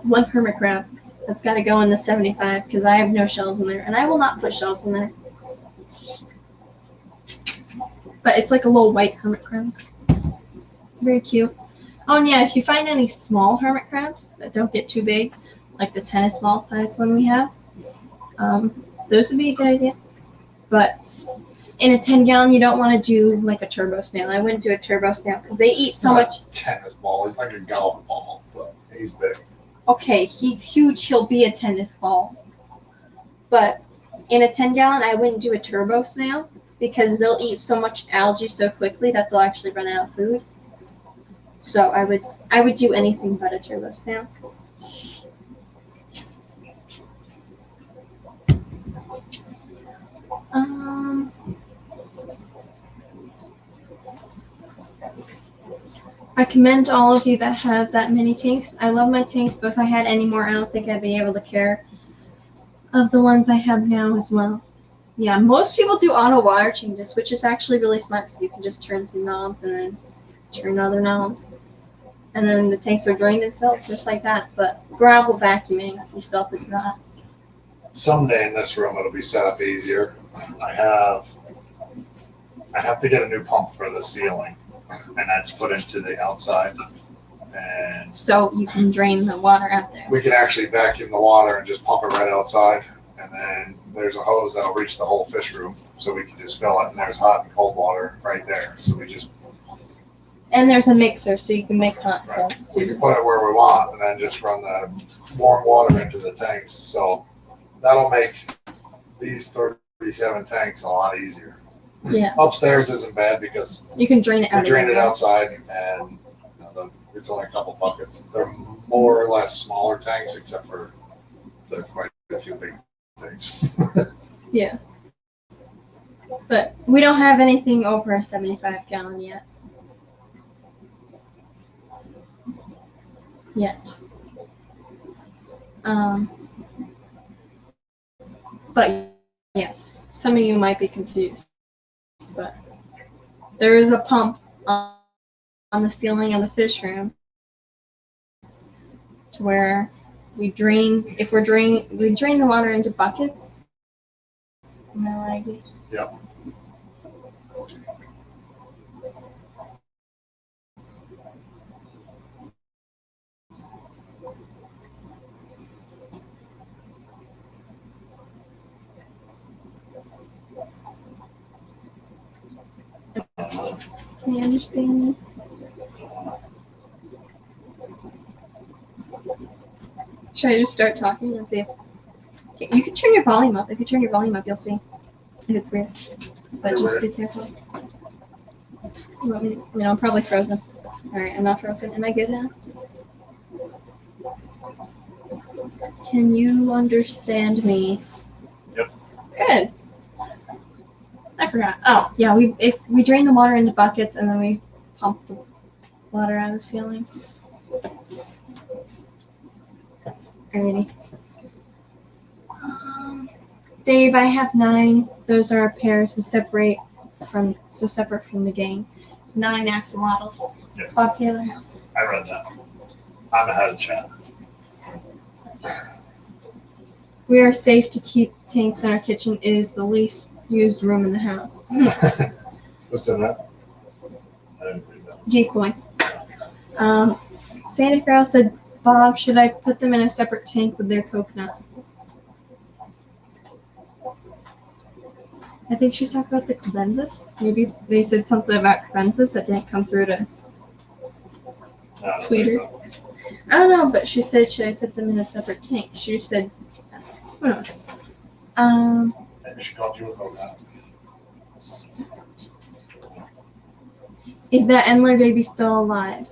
1 hermit crab. That's got to go in the 75 because I have no shells in there, and I will not put shells in there. But it's like a little white hermit crab. Very cute. Oh, and yeah, if you find any small hermit crabs that don't get too big, like the tennis ball size one we have, those would be a good idea. But in a 10-gallon, you don't want to do like a turbo snail. I wouldn't do a turbo snail because they eat so much.
Tennis ball. He's like a golf ball, but he's big.
Okay, he's huge. He'll be a tennis ball. But in a 10-gallon, I wouldn't do a turbo snail because they'll eat so much algae so quickly that they'll actually run out of food. So I would do anything but a turbo snail. I commend all of you that have that many tanks. I love my tanks, but if I had any more, I don't think I'd be able to care of the ones I have now as well. Yeah, most people do auto water changes, which is actually really smart because you can just turn some knobs and then turn other knobs. And then the tanks are drained and filled just like that. But gravel vacuuming, you still have to do that.
Someday in this room it'll be set up easier. I have to get a new pump for the ceiling, and that's put into the outside. And
so you can drain the water out there.
We can actually vacuum the water and just pump it right outside. And then there's a hose that'll reach the whole fish room, so we can just fill it. And there's hot and cold water right there. So we just.
And there's a mixer, so you can mix hot and cold.
We can put it where we want, and then just run the warm water into the tanks. So that'll make these 37 tanks a lot easier.
Yeah.
Upstairs isn't bad because
you can drain it out.
We drain it outside, and it's only a couple buckets. They're more or less smaller tanks, except for there are quite a few big things.
Yeah. But we don't have anything over a 75-gallon yet. But yes, some of you might be confused. But there is a pump on the ceiling of the fish room to where we drain the water into buckets. Am I right?
Yep.
Can you understand me? Should I just start talking and see if you can turn your volume up? If you turn your volume up, you'll see if it's weird. But just be careful. I'm probably frozen. All right, I'm not frozen. Am I good now? Can you understand me?
Yep.
Good. I forgot. Oh, yeah, we drain the water into buckets and then we pump the water out of the ceiling. Alrighty. Dave, I have 9. Those are pairs separate from the gang. 9 axolotls.
Yes.
Bob Taylor House.
I read that. I'm ahead of chat.
We are safe to keep tanks in our kitchen. It is the least used room in the house.
What's in that? I didn't read that.
Geek boy. Santa Claus said, Bob, should I put them in a separate tank with their coconut? I think she's talking about the Cabensis. Maybe they said something about Cabensis that didn't come through to Twitter.
So.
I don't know, but she said, should I put them in a separate tank? She just said, who knows?
Maybe she called you a coconut.
Is that Endler baby still alive?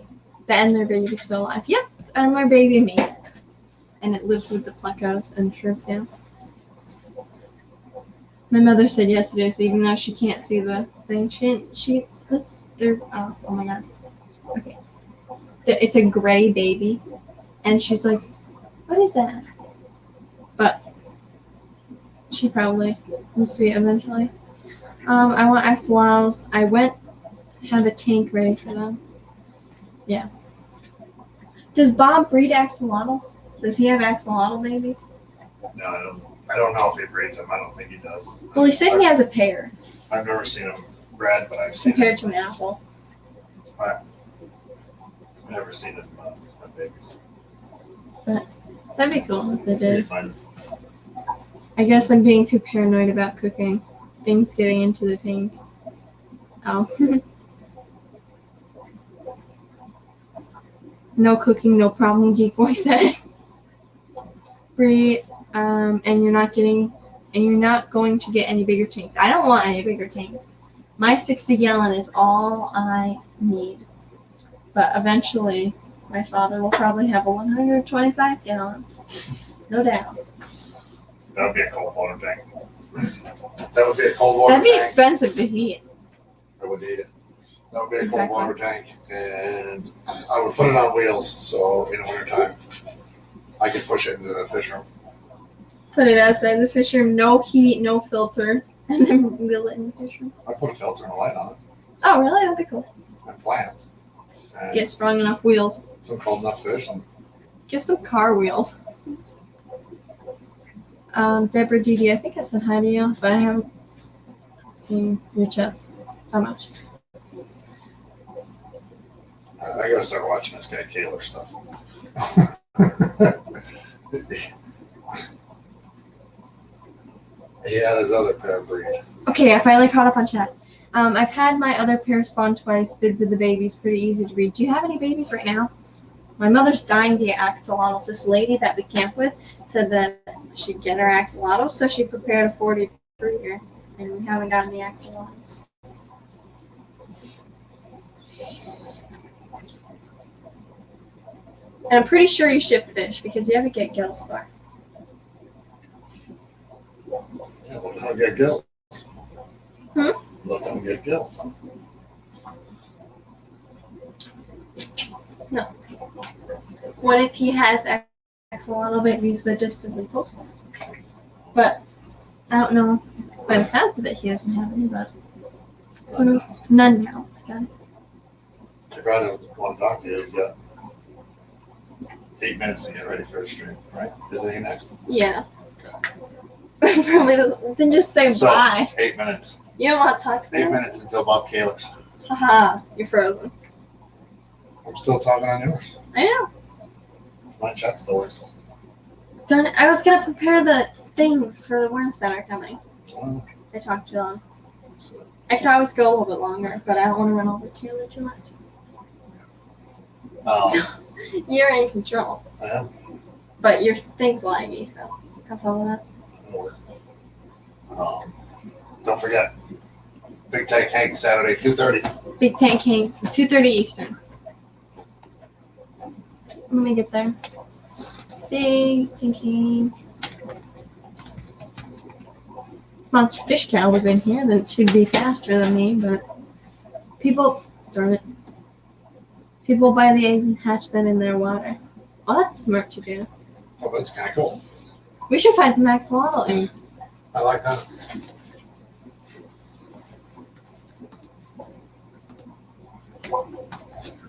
The Endler baby still alive? Yep, Endler baby made it. And it lives with the plecos and shrimp now. My mother said yes it is, even though she can't see the thing. Oh my god. Okay. It's a gray baby. And she's like, what is that? But she probably will see it eventually. I want axolotls. I have a tank ready for them. Yeah. Does Bob breed axolotls? Does he have axolotl babies?
No, I don't know if he breeds them. I don't think he does.
Well, he said he has a pair
I've never seen him bred, but I've seen
compared to an apple.
I've never seen him have babies.
That'd be cool if they
Where do you
did.
find him?
I guess I'm being too paranoid about cooking. Things getting into the tanks. Oh. No cooking, no problem, Geek Boy said. Bree, and you're not going to get any bigger tanks. I don't want any bigger tanks. My 60 gallon is all I need. But eventually, my father will probably have a 125 gallon. No doubt.
That would be a cold water tank. That would be a cold water
That'd be
tank.
expensive to heat.
I would need it. That would be a
Exactly.
cold water tank, and I would put it on wheels so in the wintertime I could push it into the fish room.
Put it outside the fish room, no heat, no filter, and then wheel it in the fish room.
I put a filter and a light on it
Oh, really? That'd be cool.
and plants. And
Get strong enough wheels.
some cold enough fish. And
Get some car wheels. Deborah Didi, I think I said hi to you, but I haven't seen your chats that much.
I gotta start watching this guy Kaler stuff. He had his other pair breed.
Okay, I finally caught up on chat. I've had my other pair spawn twice. Vids of the babies, pretty easy to read. Do you have any babies right now? My mother's dying to get axolotls. This lady that we camp with said that she'd get her axolotls, so she prepared a 40 breeder, and we haven't gotten the axolotls. And I'm pretty sure you ship fish because you have to get gills there.
Yeah, look how get gills.
Hmm?
Look how get gills.
What if he has axolotl babies but just doesn't post them? But I don't know. By the sounds of it, he doesn't have any, but who knows? None now. Again.
The guy doesn't want to talk to you. He's got 8 minutes to get ready for a stream, right? Isn't he next?
Yeah. Probably doesn't. Then just say
So,
bye.
8 minutes.
You don't want to talk to
8
me?
minutes until Bob Kaler's.
Haha, you're frozen.
I'm still talking on yours.
I know.
My chat still works.
Darn it. I was going to prepare the things for the worms that are coming.
Well,
I talked too long.
so,
I could always go a little bit longer, but I don't want to run over Kayla too much. You're in control,
I am.
but your thing's laggy, so have fun with that.
Don't forget, Big Tank Hank Saturday 2:30.
Big Tank Hank, 2:30 Eastern. Let me get there. Big Tank Hank. Monster Fish Cow was in here, then she'd be faster than me, but darn it. People buy the eggs and hatch them in their water. Well, that's smart to do.
Oh, that's kind of cool.
We should find some axolotl eggs.
I like that.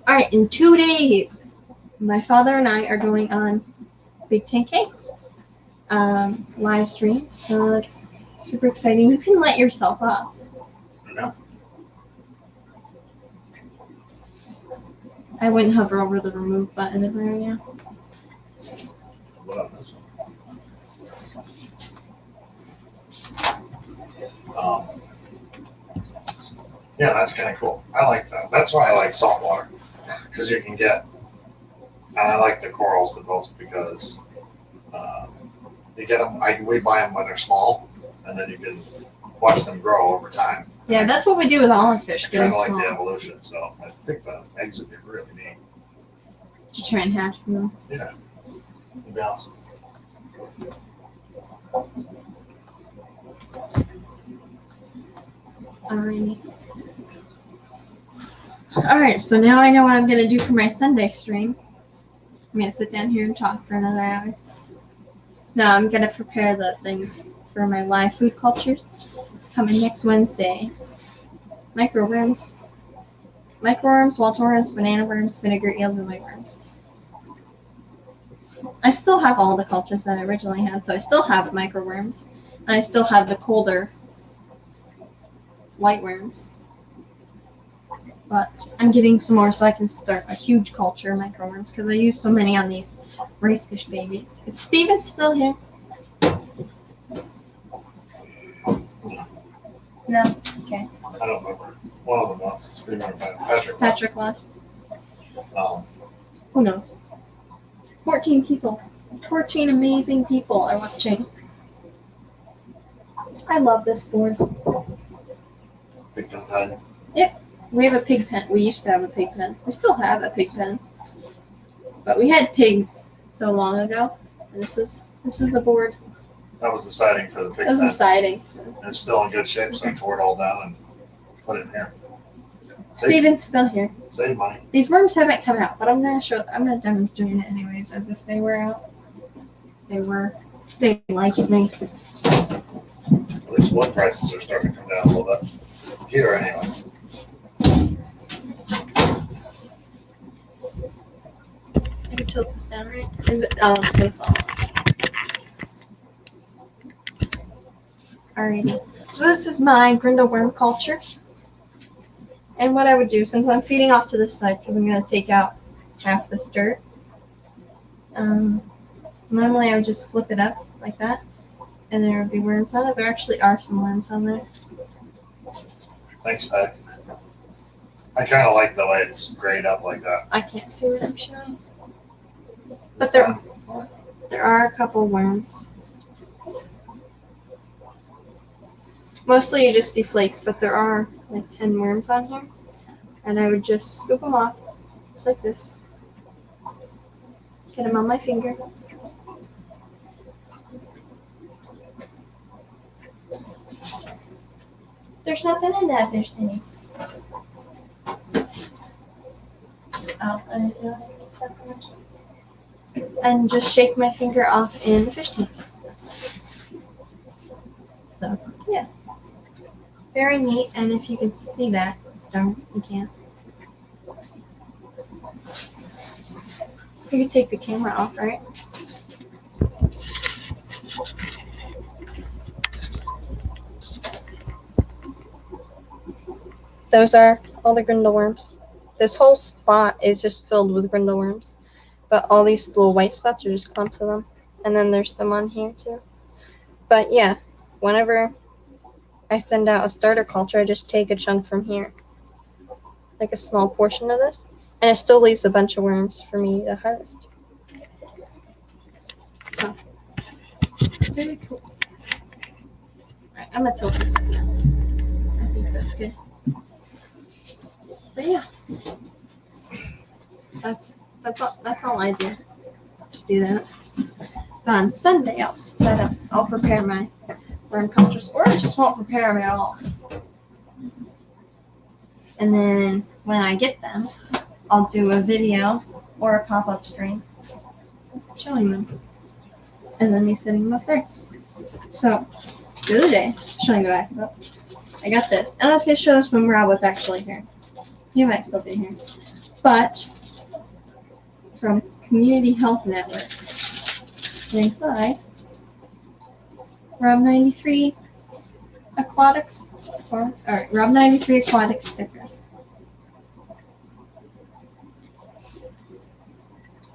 Alright, in 2 days, my father and I are going on Big Tank Hank's live stream, so that's super exciting. You can let yourself up.
Yeah.
I wouldn't hover over the remove button ever again.
What on this one? Yeah, that's kind of cool. I like that. That's why I like saltwater, because you can get, and I like the corals the most because you get them, we buy them when they're small, and then you can watch them grow over time.
Yeah, that's what we do with all our fish.
I
Get
kind
them
of like the
small
evolution, so I think the eggs would be really neat.
to try and hatch them.
Yeah, it'd be awesome.
Alright, so now I know what I'm going to do for my Sunday stream. I'm going to sit down here and talk for another hour. No, I'm going to prepare the things for my live food cultures coming next Wednesday. Microworms, Walter worms, banana worms, vinegar eels, and white worms. I still have all the cultures that I originally had, so I still have microworms, and I still have the colder white worms. But I'm getting some more so I can start a huge culture of microworms because I use so many on these racefish babies. Is Steven still here? No? Okay.
I don't remember. One of them was Stephen and Patrick.
Patrick left.
Um,
Who knows? 14 people. 14 amazing people are watching. I love this board.
Big Guns Hiding.
We have a pig pen. We used to have a pig pen. We still have a pig pen. But we had pigs so long ago. And this was the board.
That was the siding for the pig
That was
pen.
the siding.
And it's still in good shape, so I tore it all down and put it in here.
Steven's still here.
Save money.
These worms haven't come out, but I'm gonna demonstrate it anyways, as if they were out. They liked me.
At least wood prices are starting to come down a little bit. Here, anyway.
I can tilt this down, right? Is it? Oh, it's gonna fall off. Alrighty. So this is my Grindle worm culture. And what I would do, since I'm feeding off to this side, because I'm gonna take out half this dirt. Normally I would just flip it up like that, and there would be worms on it. There actually are some worms on there.
Thanks, Pat. I kind of like the way it's grayed up like that.
I can't see what I'm showing. But there are a couple worms. Mostly you just see flakes, but there are like 10 worms on here. And I would just scoop them off, just like this. Get them on my finger. There's nothing in that fish tank. Oh, I didn't know that. And just shake my finger off in the fish tank. So, yeah. Very neat, and if you can see that, darn, you can't. You can take the camera off, right? Those are all the Grindle worms. This whole spot is just filled with Grindle worms, but all these little white spots are just clumps of them. And then there's some on here too. But yeah, whenever I send out a starter culture, I just take a chunk from here, like a small portion of this, and it still leaves a bunch of worms for me to harvest. So, very cool. Alright, I'm gonna tilt this up now. I think that's good. But yeah, that's all I do to do that. But on Sunday, I'll prepare my worm cultures, or I just won't prepare them at all. And then when I get them, I'll do a video or a pop-up stream showing them, and then me setting them up there. So the other day, showing the back of it, I got this, and I was gonna show this when Rob was actually here. He might still be here, but from Community Health Network, inside. Rob 93 Aquatics. Alright, Rob 93 Aquatic stickers.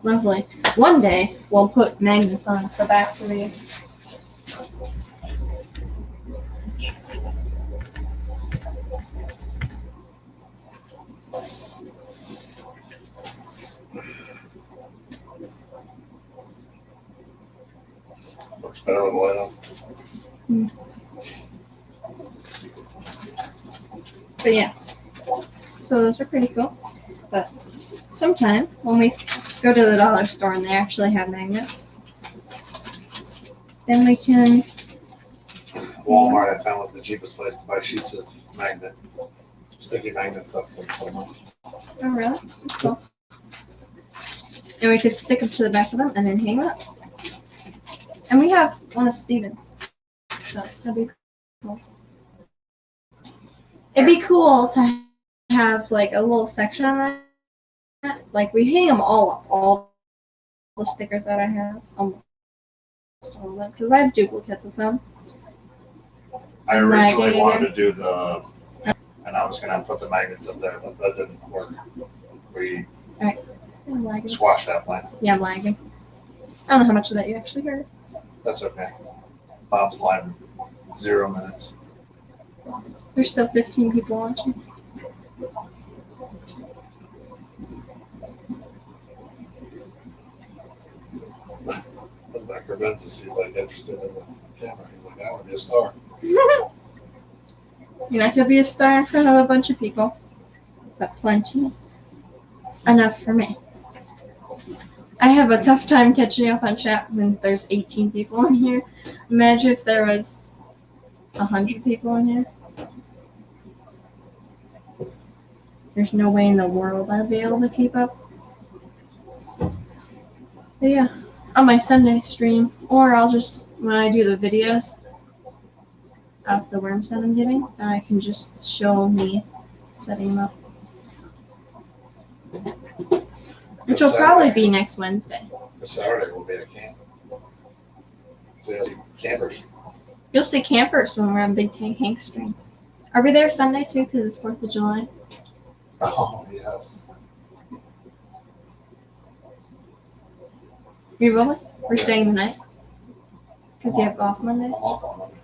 Lovely. One day we'll put magnets on the backs of these.
Looks better with the light on.
But yeah, so those are pretty cool. But sometime when we go to the dollar store and they actually have magnets, then we can.
Walmart, I found, was the cheapest place to buy sheets of magnet, sticky magnet stuff for so much.
Oh, really? That's cool. And we could stick them to the back of them and then hang them up. And we have one of Steven's, so that'd be cool. It'd be cool to have like a little section on that. Like we hang them all up all the stickers that I have. Almost all of them, because I have duplicates of some.
I originally
Lagging
wanted
again.
to do the, and I was gonna put the magnets up there, but that didn't work. We
I'm lagging.
squashed that plan.
Yeah, I'm lagging. I don't know how much of that you actually heard.
That's okay. Bob's live in 0 minutes.
There's still 15 people watching.
Becker Benzis, he's like interested in the camera. He's like, I want to be a star.
You're not gonna be a star in front of a bunch of people, but plenty. Enough for me. I have a tough time catching up on chat when there's 18 people in here. Imagine if there was 100 people in here. There's no way in the world I'd be able to keep up. But yeah, on my Sunday stream, or I'll just, when I do the videos of the worms that I'm getting, I can just show me setting them up. Which will probably be next Wednesday.
This Saturday will be at camp. So you'll see campers.
You'll see campers when we're on Big Tank Hank stream. Are we there Sunday too? Because it's 4th of July.
Oh, yes.
You rolling? We're
Yeah.
staying the night? Because you have off Monday?
I'm off on Monday.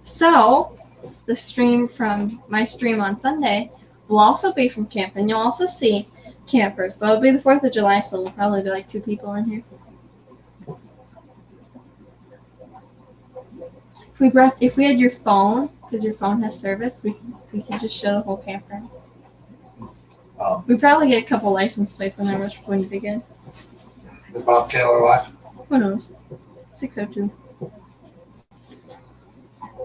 So, the stream from my stream on Sunday will also be from camp, and you'll also see campers. But it'll be the 4th of July, so there'll probably be like 2 people in here. If we had your phone, because your phone has service, we could just show the whole campground. We'd probably get a couple license plates on there, which wouldn't be good.
Is Bob Kaler live?
Who knows? 602.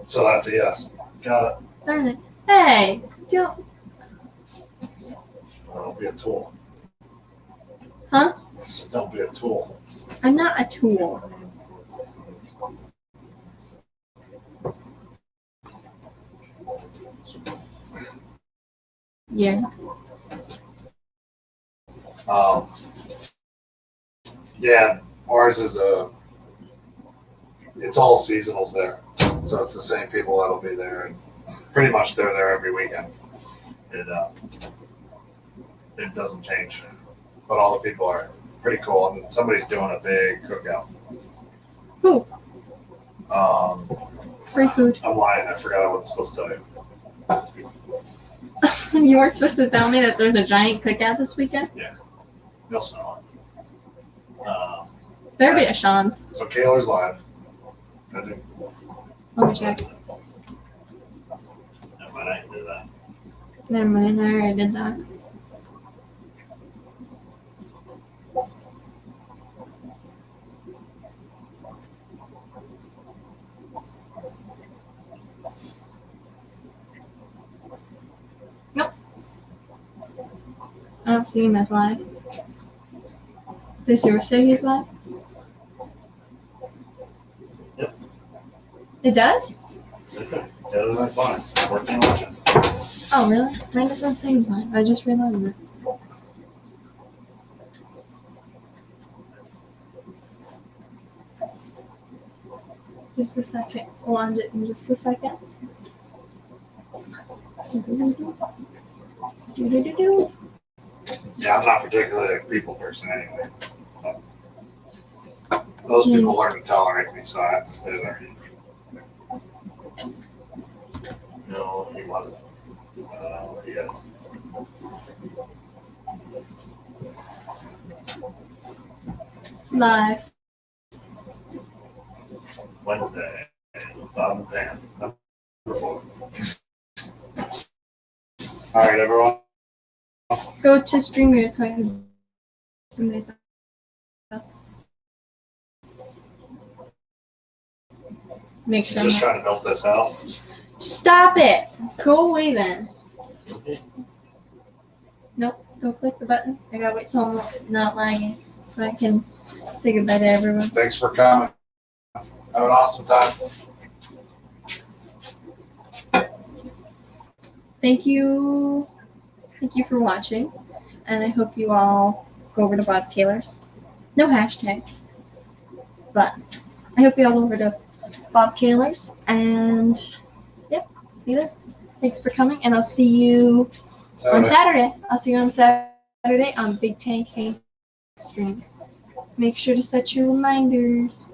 So that's a yes. Got it.
Darn it. Hey, don't.
Don't be a tool.
Huh?
Just don't be a tool.
I'm not a tool. Yeah.
Yeah, ours is it's all seasonals there. So it's the same people that'll be there, and pretty much they're there every weekend. It doesn't change, but all the people are pretty cool, and somebody's doing a big cookout.
Who? Free food.
I'm lying. I forgot I wasn't supposed to tell you.
You weren't supposed to tell me that there's a giant cookout this weekend?
You'll smell it.
Better be at Sean's.
So Kaler's live. Is he?
Let me check.
Never mind, I can do that.
Never mind, I already did that. Nope. I don't see him as live. Does yours say he's live?
Yep.
It does?
That's it. The other night bonus. 14 watching.
Oh, really? Mine doesn't say he's live. I just realized it. Just a second. Hold on just a second. Do-do-do-do.
Yeah, I'm not particularly a people person anyway. But those people learn to tolerate me, so I have to stay there. No, he wasn't. He is.
Live.
Wednesday. Bob and Pam. Number 4. All right, everyone.
Go to StreamYard so I can somebody's up. Make sure.
Just trying to milk this out.
Stop it! Go away then. Nope, don't click the button. I gotta wait till I'm not lagging so I can say goodbye to everyone.
Thanks for coming. Have an awesome time.
Thank you. Thank you for watching. And I hope you all go over to Bob Kaler's No hashtag. But I hope you all go over to Bob Kaler's, and yep, see you there. Thanks for coming, and I'll see you on Saturday. I'll see you on Saturday on Big Tank Hank stream. Make sure to set your reminders.